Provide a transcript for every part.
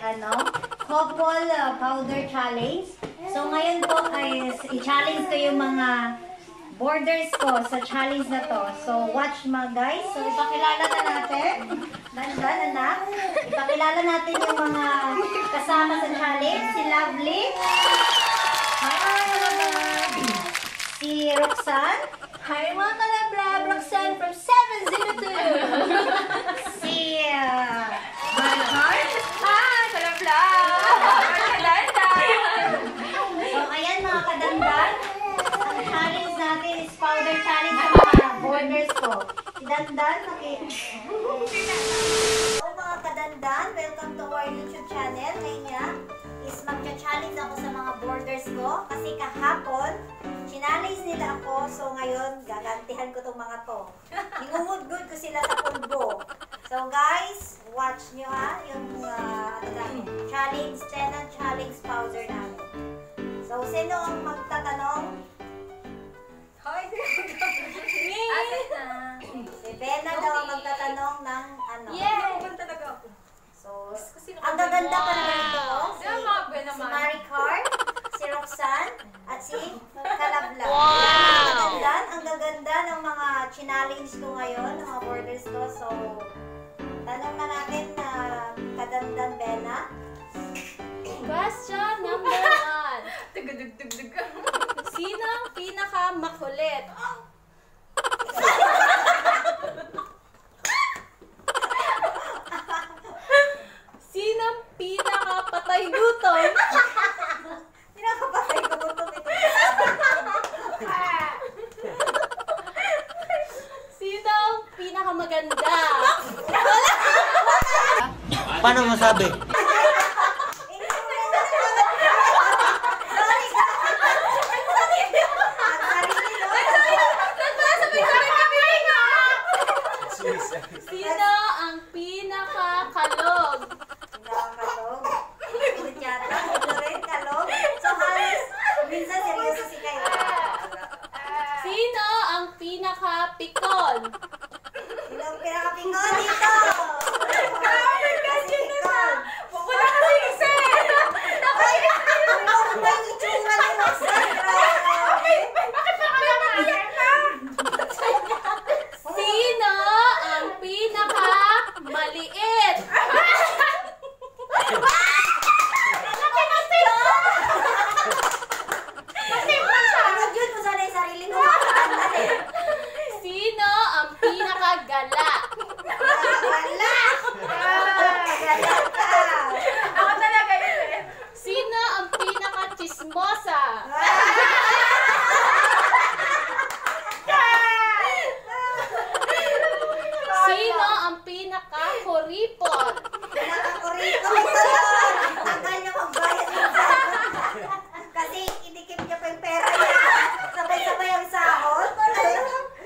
couple powder challenge. So ngayon po ay i-challenge ko yung mga borders ko sa challenge na to. So watch mga guys. So ipakilala na natin. Dandan anak. Ipakilala natin yung mga kasama sa challenge. Si Lovely. Hi mga si Roxanne. Hi mga kalablab. Roxanne from 702. Si Maricard. Hi kalablab. So ayan mga kadandan. Ang challenge natin is powder challenge sa mga borders ko. Si Dandan, So mga kadandan, welcome to our YouTube channel. Ngayon nga is magcha-challenge ako sa mga borders ko. Kasi kahapon, challenge nila ako. So ngayon, gagantihan ko tong mga to. Ingungud-gud ko sila sa pulbo. So guys, watch nyo yung challenge, tenant challenge powder namin. So, sino ang magtatanong? Hi, Me! Si Bena daw ang magtatanong ng ano. Yeah! Talaga ako. So, ang gaganda pa na ganito ko. Si Maricard, si Roxanne, at si Kalabla. Wow! Ang gaganda ng mga challenge ko ngayon, ng mga borders ko. So, tanong na natin na kadandan Bena. Question number 1. Tugudugdugdug. Sino ang pinaka-makulit? Sino ang pinaka-patay gutom? Pinaka-patay gutom ito. Sino ang pinaka-maganda? Paano masabi? Sino ang pinaka-kalog? Kalog. Ulit yata. Ito rin, kalog. So, halos, minsan seryoso si kayo. Sino ang pinaka-pikon? Sino ang pinaka-pikon dito? Kasi pikon. Wala kasi isa eh! Ano ba yung itsura ni Roxanne? Bakit na kaya maiyak na? Sino ang pinaka-maliit? Pinag-yun mo sana yung sarili mo. Sino ang pinaka-gala? Wala! Gala ka! Ako talaga yun eh. Sino ang pinaka-chismosa? Sino ang pinaka-kuripot? Pinaka-kurito ito yun! Tagal niya magbayad minsan. Kasi inikip niya pa yung pera niya. Sabay-sabay ang sahod.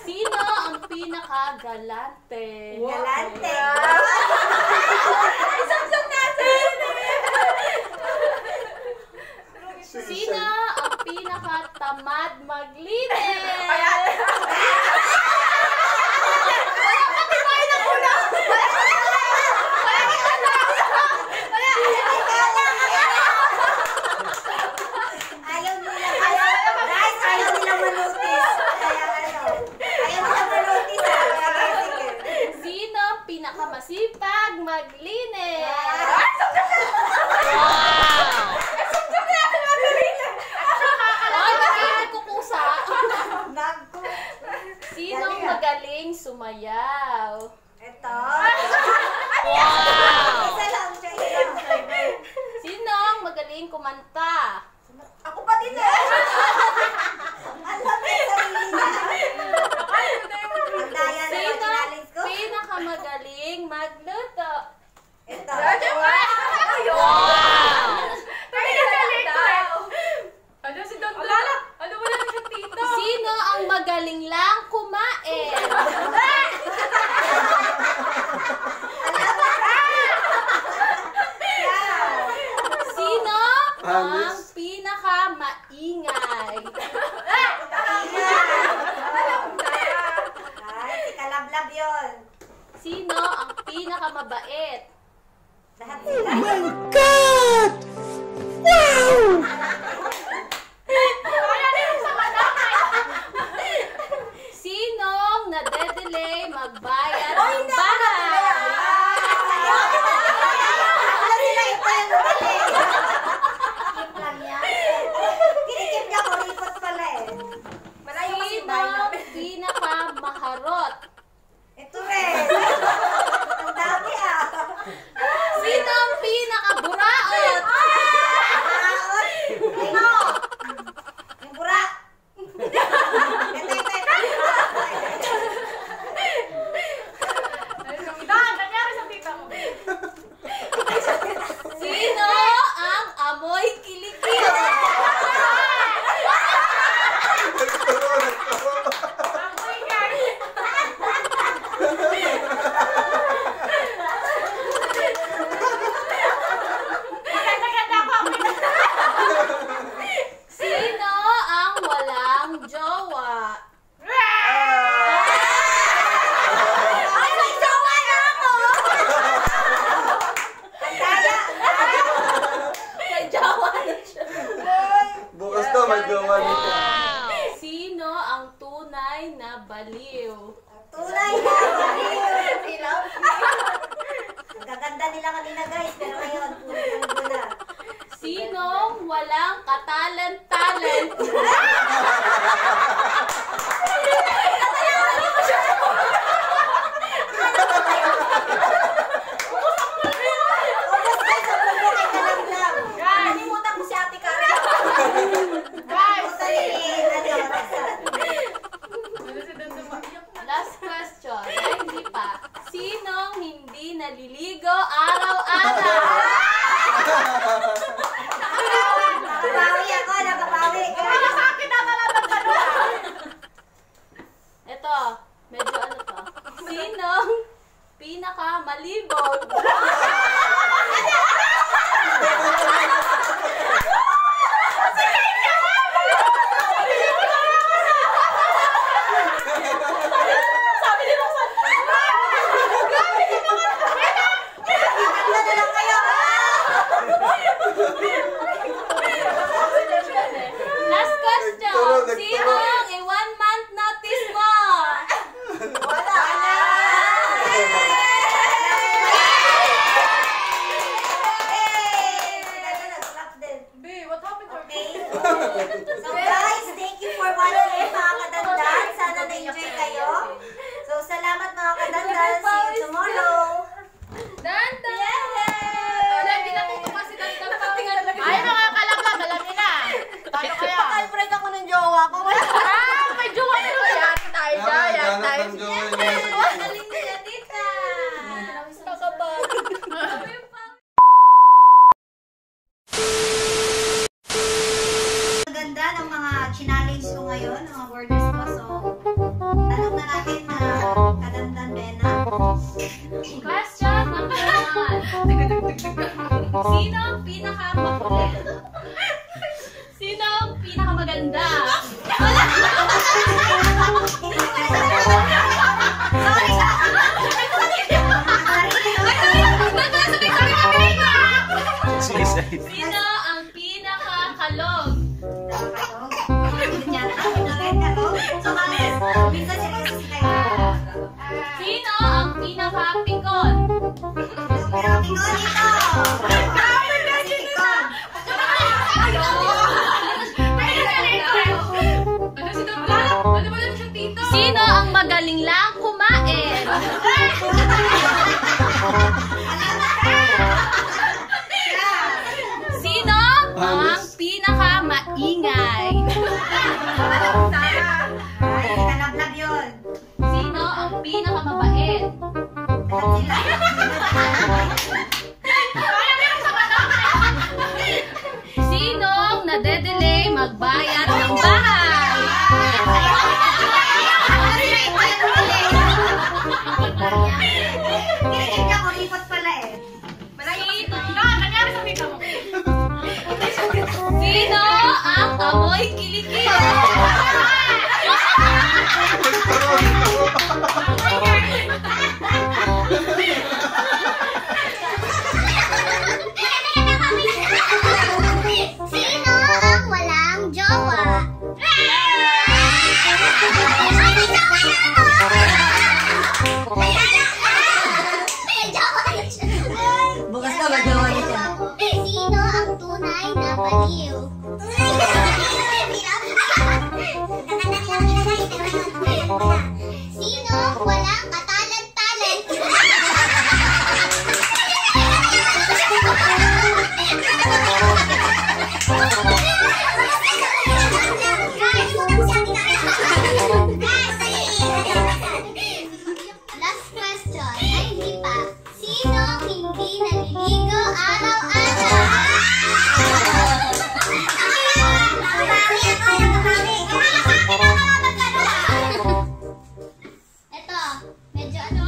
Sino ang pinaka-galante? Galante! Isang natin! Sino ang pinaka-tamad maglinis? Ayaw nila guys, ayaw nila manutis. Kaya ano, ayaw nila manutis Sige. Sino ang pinakamasipag maglinis? Ay, bakit kukusa? Nagko. Sino ang magaling sumayaw? Ito. Wow! Isa lang siya, isa. Sino ang magaling kumanta? Ako pa din eh. Alam mo yung sarili niya. Ang daya na Sino challenge ko. pinakamagaling magluto? Ito. Wow! Ano si Don Don? Ano wala na siya tito? Sino ang magaling lang kumain? Sino ang pinaka-maingay? Ay, si Kalablab yun. Sino ang pinakamabait? Lahat sila. God! Wow! Sinong nade-delay magbayad ng bahay? Wala sila ito yung magaling. Keep lang yan. Kinikip niya ko, ripot pala eh. Malayo kasi bahay Sinong namin. pinakamaharot? Ito rin. Ang dami ah. Sinong pinakaburaot? Aot. Sino? Yung bura. Ito. Nangyari sa tita mo. Sino ang amoy kilikil? Amoy guys. Maganda ako. Sino ang walang jowa? Ay, may jowa na ako! Ang daya! May jowa na siya. Bukas to, may gawa nito. Sino ang tunay na baliw? Tunay na! Ilaw! Ang gaganda nila kanina guys, pero ngayon, puro na. Sinong walang katalent-talent? Almost guys, ang bubukay ka lang lang. Nalimutan ko si Ate Karen. Guys. Puta ni, Reza. Last question. Ay, hindi pa. Sinong hindi naliligo araw-araw? Nakabawi ako, nakabawi. Sa akin na malaman pa doon. Ito, medyo ano to. Sinong pinakamalibog? Ganda na lang kayo. Last question. Nagturo. Sinong i-1-month notice mo? Wala. What happened to her? Okay. So guys, thank you for watching mga kadandan. Sana na-enjoy kayo. So salamat mga kadandan. See you tomorrow. Dandan! Wala, hindi natutuwa si Dandan. Ay, mga kalaglag, alam niyo na. Paano kaya? Pag-break ako ng jowa ko. May jowa na rin. Yan tayo dyan. Yan tayo. Hanap ng jowa niya. Galing nila, tita. Maganda ng mga challenge ko ngayon, ng mga borders ko. So, tanong na natin na kadandan, Bena. Question number 1. Sino ang pinakamakulit? Sino ang pinakamaganda? Sino ang pinakakalog? Sino ang pinakapikon? Sino ang magaling lang kumain? Sino ang pinakamaingay? Sino ang pinakamabait? Sinong nade-delay magbayad ng bahay? Sino ang amoy kilikil? baliw. Sino walang katalent-talent? Last question. Ay, hindi pa. Sino hindi naliligo araw-araw? Ito, medyo ano?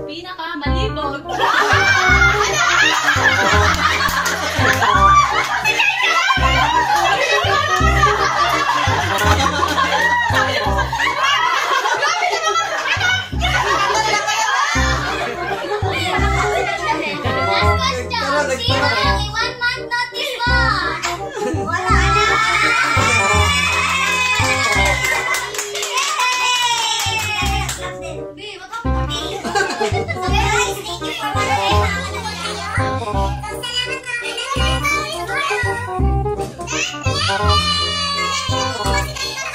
Pinakamalibog. Last question. Sino ang i-1 month notice mo? Wala. Babe, wag ka puti. Guys, thank you for watching. Salamat na.